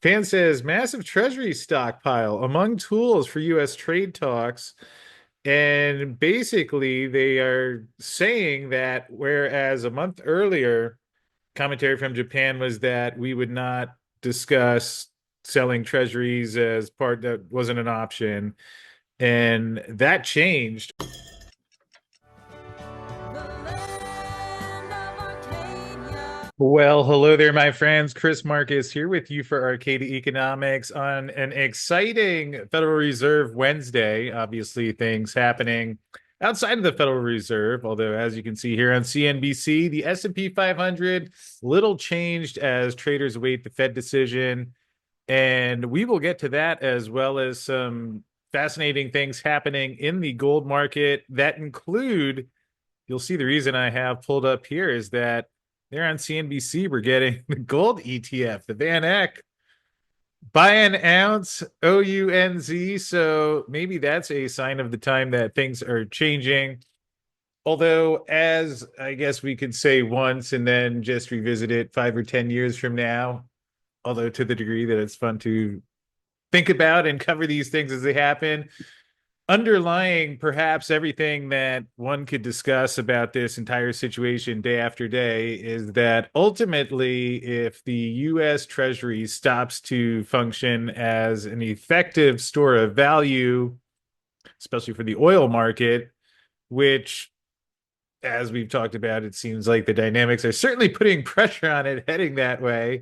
Fan says massive treasury stockpile among tools for U.S. trade talks. And basically, they are saying that whereas a month earlier, commentary from Japan was that we would not discuss selling treasuries as part that wasn't an option. And that changed. Well, hello there, my friends. Chris Marcus here with you for Arcadia Economics on an exciting Federal Reserve Wednesday. Obviously, things happening outside of the Federal Reserve, although as you can see here on CNBC, the S&P 500 little changed as traders await the Fed decision. And we will get to that as well as some fascinating things happening in the gold market that include, you'll see the reason I have pulled up here is that there on CNBC, we're getting the gold ETF, the Van Eck, buy an ounce, OUNZ. So maybe that's a sign of the time that things are changing. Although, as I guess we could say once and then just revisit it 5 or 10 years from now, although to the degree that it's fun to think about and cover these things as they happen, underlying perhaps everything that one could discuss about this entire situation day after day is that ultimately, if the US Treasury stops to function as an effective store of value, especially for the oil market, which, as we've talked about, it seems like the dynamics are certainly putting pressure on it heading that way.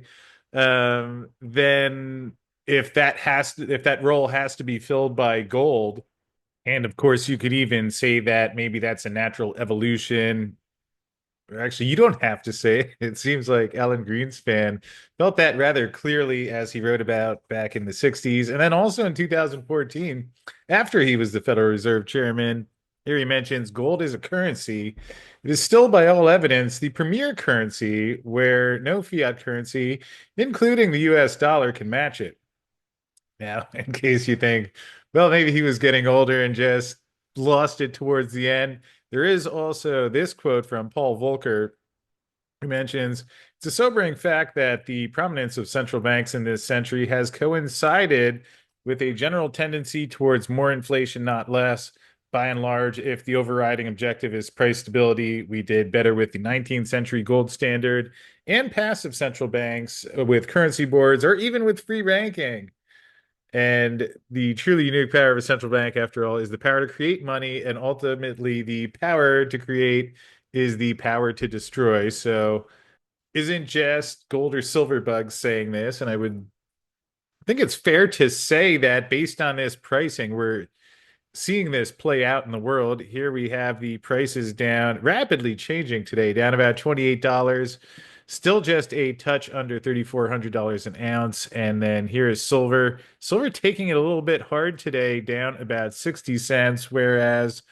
Then if that role has to be filled by gold, and of course, you could even say that maybe that's a natural evolution. Or actually, you don't have to say it. It seems like Alan Greenspan felt that rather clearly as he wrote about back in the 60s. And then also in 2014, after he was the Federal Reserve chairman, here he mentions gold is a currency. It is still, by all evidence, the premier currency where no fiat currency, including the US dollar, can match it. Now, in case you think, well, maybe he was getting older and just lost it towards the end, there is also this quote from Paul Volcker who mentions it's a sobering fact that the prominence of central banks in this century has coincided with a general tendency towards more inflation, not less. By and large, if the overriding objective is price stability, we did better with the 19th century gold standard and passive central banks with currency boards or even with free ranking. And the truly unique power of a central bank, after all, is the power to create money. And ultimately, the power to create is the power to destroy. So, isn't just gold or silver bugs saying this. And I would think it's fair to say that based on this pricing, we're seeing this play out in the world. Here we have the prices down, rapidly changing today, down about $28, still just a touch under $3,400 an ounce. And then here is silver. Silver taking it a little bit hard today, down about 60 cents, whereas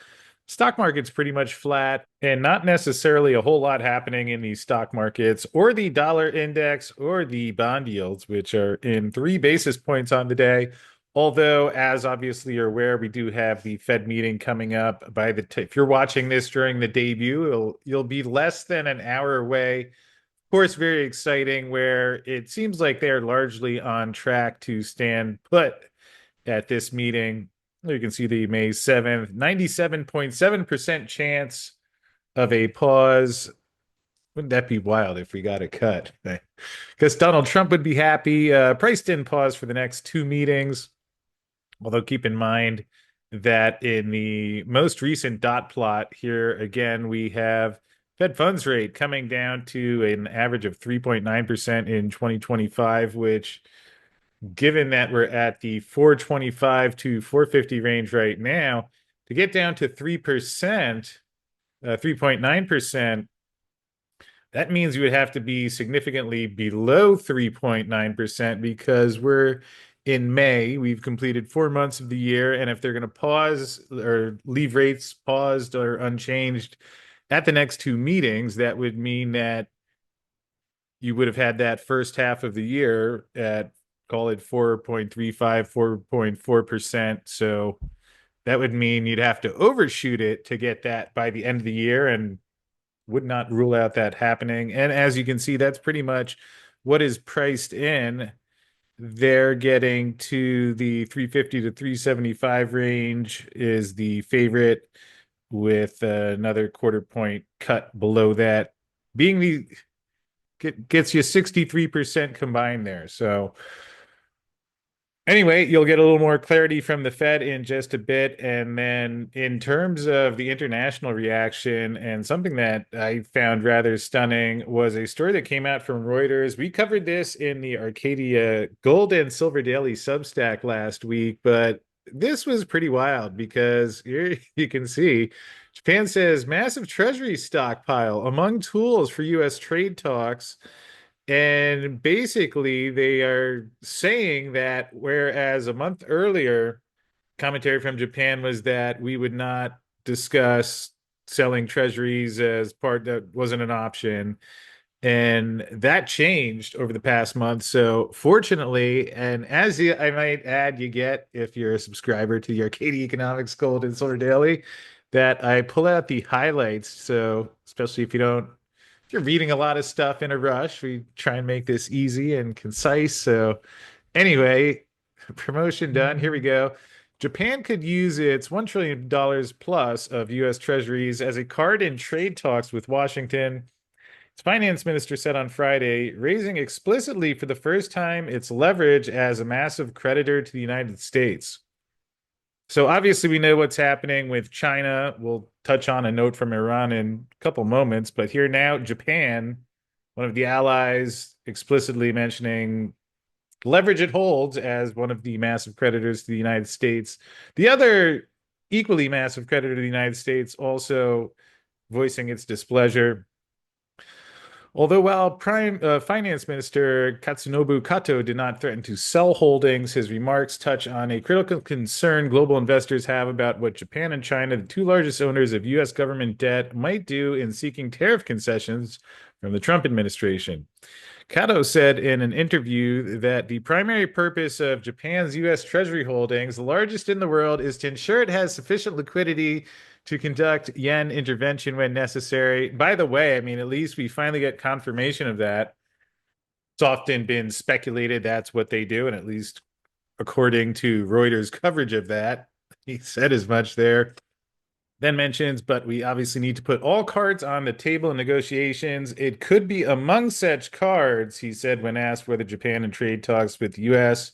stock market's pretty much flat and not necessarily a whole lot happening in the stock markets or the dollar index or the bond yields, which are in 3 basis points on the day. Although, as obviously you're aware, we do have the Fed meeting coming up by if you're watching this during the debut, you'll be less than an hour away. Of course, very exciting, where it seems like they're largely on track to stand put at this meeting. You can see the May 7th, 97.7% chance of a pause. Wouldn't that be wild if we got a cut? Because Donald Trump would be happy. Price didn't pause for the next 2 meetings. Although keep in mind that in the most recent dot plot here, again, we have Fed funds rate coming down to an average of 3.9% in 2025, which, given that we're at the 425 to 450 range right now, to get down to 3%, 3.9%, that means you would have to be significantly below 3.9% because we're in May. We've completed 4 months of the year. And if they're going to pause or leave rates paused or unchanged at the next 2 meetings, that would mean that you would have had that first half of the year at, call it 4.35, 4.4%. So that would mean you'd have to overshoot it to get that by the end of the year, and would not rule out that happening. And as you can see, that's pretty much what is priced in. They're getting to the 350 to 375 range is the favorite, with another quarter point cut below that being the gets you 63% combined there. So anyway, you'll get a little more clarity from the Fed in just a bit. And then, in terms of the international reaction, and something that I found rather stunning was a story that came out from Reuters. We covered this in the Arcadia Gold and Silver Daily Substack last week, but this was pretty wild because here you can see Japan says massive treasury stockpile among tools for U.S. trade talks. And basically, they are saying that whereas a month earlier, commentary from Japan was that we would not discuss selling treasuries as part that wasn't an option. And that changed over the past month. So fortunately, and as you, I might add, you get if you're a subscriber to the Arcadia Economics Gold and Silver Daily, that I pull out the highlights. So especially if you're reading a lot of stuff in a rush, we try and make this easy and concise. So anyway, promotion done. Here we go. Japan could use its $1 trillion plus of U.S. Treasuries as a card in trade talks with Washington. Its finance minister said on Friday, raising explicitly for the first time its leverage as a massive creditor to the United States. So obviously we know what's happening with China. We'll touch on a note from Iran in a couple moments, but here now, Japan, one of the allies, explicitly mentioning leverage it holds as one of the massive creditors to the United States. The other equally massive creditor to the United States also voicing its displeasure. Although while Prime Finance Minister Katsunobu Kato did not threaten to sell holdings, his remarks touch on a critical concern global investors have about what Japan and China, the two largest owners of U.S. government debt, might do in seeking tariff concessions from the Trump administration. Kato said in an interview that the primary purpose of Japan's U.S. Treasury holdings, the largest in the world, is to ensure it has sufficient liquidity to conduct yen intervention when necessary. By the way, I mean, at least we finally get confirmation of that. It's often been speculated that's what they do, and at least according to Reuters' coverage of that, he said as much there. Then mentions, but we obviously need to put all cards on the table in negotiations. It could be among such cards, he said when asked whether Japan in trade talks with the U.S.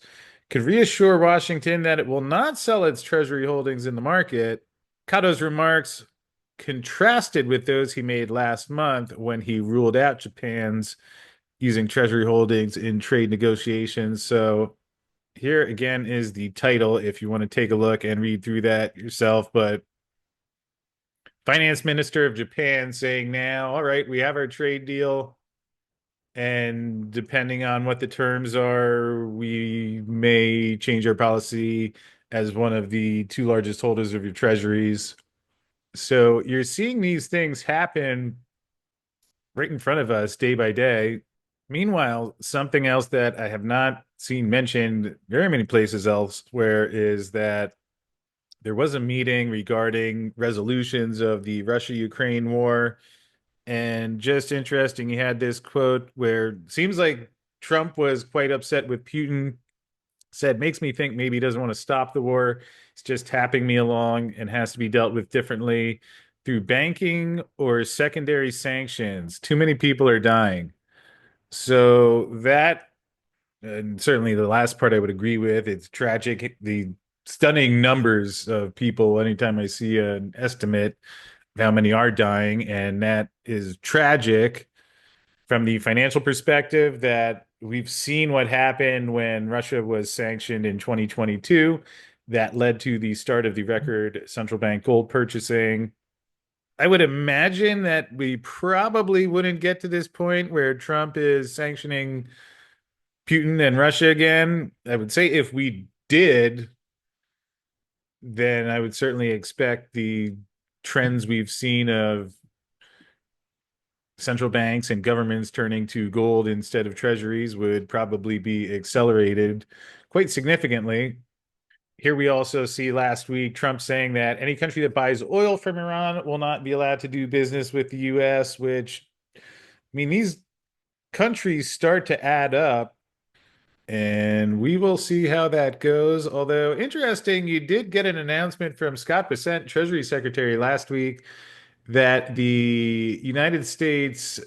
could reassure Washington that it will not sell its treasury holdings in the market. Kato's remarks contrasted with those he made last month when he ruled out Japan's using treasury holdings in trade negotiations. So here again is the title if you want to take a look and read through that yourself. But finance minister of Japan saying now, all right, we have our trade deal. And depending on what the terms are, we may change our policy as one of the two largest holders of your treasuries. So you're seeing these things happen right in front of us day by day. Meanwhile, something else that I have not seen mentioned very many places elsewhere is that there was a meeting regarding resolutions of the Russia-Ukraine war. And just interesting, he had this quote where it seems like Trump was quite upset with Putin, said, makes me think maybe he doesn't want to stop the war. It's just tapping me along and has to be dealt with differently through banking or secondary sanctions. Too many people are dying. So that, and certainly the last part I would agree with, it's tragic. The stunning numbers of people, anytime I see an estimate of how many are dying, and that is tragic from the financial perspective that we've seen what happened when Russia was sanctioned in 2022. That led to the start of the record central bank gold purchasing. I would imagine that we probably wouldn't get to this point where Trump is sanctioning Putin and Russia again. I would say if we did, then I would certainly expect the trends we've seen of central banks and governments turning to gold instead of treasuries would probably be accelerated quite significantly. Here we also see last week Trump saying that any country that buys oil from Iran will not be allowed to do business with the US, which, I mean, these countries start to add up. And we will see how that goes. Although interesting, you did get an announcement from Scott Bessent, Treasury Secretary, last week that the United States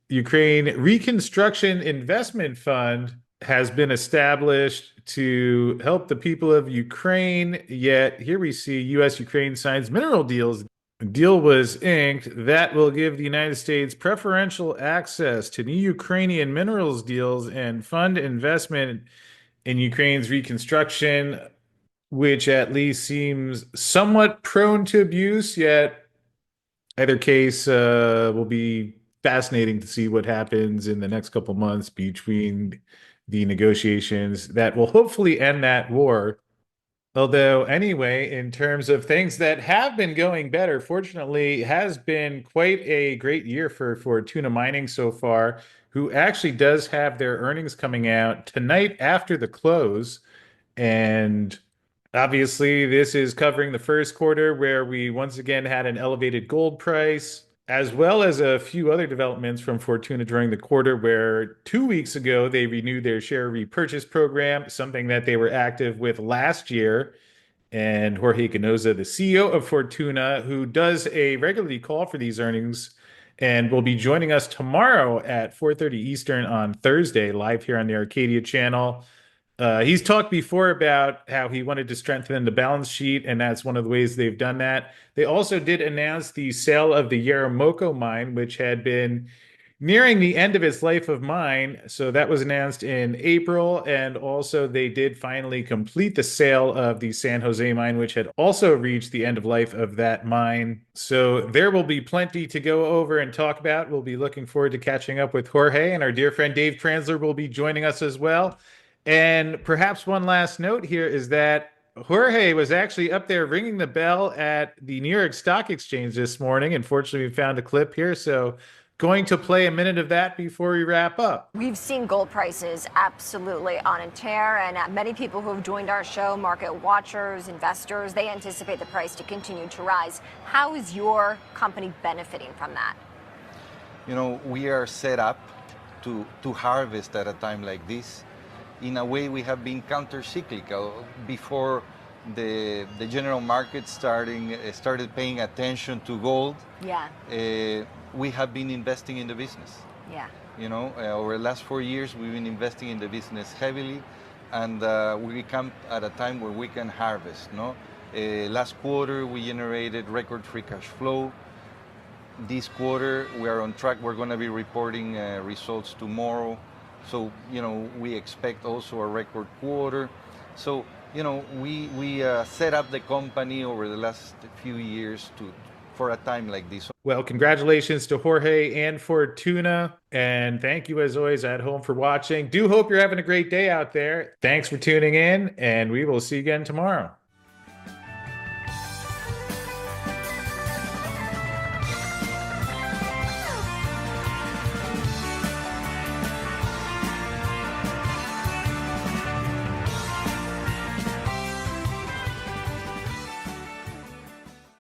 Ukraine Reconstruction Investment Fund has been established to help the people of Ukraine. Yet here we see U.S. Ukraine signs mineral deals. A deal was inked that will give the United States preferential access to new Ukrainian minerals deals and fund investment in Ukraine's reconstruction, which at least seems somewhat prone to abuse, yet either case will be fascinating to see what happens in the next couple months between the negotiations that will hopefully end that war. Although, anyway, in terms of things that have been going better, fortunately, has been quite a great year for Fortuna Mining so far, who actually does have their earnings coming out tonight after the close. And obviously, this is covering the first quarter where we once again had an elevated gold price, as well as a few other developments from Fortuna during the quarter, where 2 weeks ago they renewed their share repurchase program, something that they were active with last year. And Jorge Canosa, the CEO of Fortuna, who does a regularly call for these earnings and will be joining us tomorrow at 4:30 Eastern on Thursday, live here on the Arcadia channel. He's talked before about how he wanted to strengthen the balance sheet, and that's one of the ways they've done that. They also did announce the sale of the Yaramoko mine, which had been nearing the end of its life of mine. So that was announced in April. And also, they did finally complete the sale of the San Jose mine, which had also reached the end of life of that mine. So there will be plenty to go over and talk about. We'll be looking forward to catching up with Jorge, and our dear friend Dave Transler will be joining us as well. And perhaps one last note here is that Jorge was actually up there ringing the bell at the New York Stock Exchange this morning. Unfortunately, we found a clip here, so going to play a minute of that before we wrap up. We've seen gold prices absolutely on a tear, and many people who have joined our show, market watchers, investors, they anticipate the price to continue to rise. How is your company benefiting from that? You know, we are set up to harvest at a time like this. In a way, we have been counter-cyclical before the general market started paying attention to gold. Yeah. We have been investing in the business. Yeah. You know, over the last 4 years, we've been investing in the business heavily, and we come at a time where we can harvest. No, last quarter we generated record free cash flow. This quarter we are on track. We're going to be reporting results tomorrow. So, you know, we expect also a record quarter. So, you know, we set up the company over the last few years for a time like this. Well, congratulations to Jorge and Fortuna. And thank you, as always, at home for watching. Do hope you're having a great day out there. Thanks for tuning in, and we will see you again tomorrow.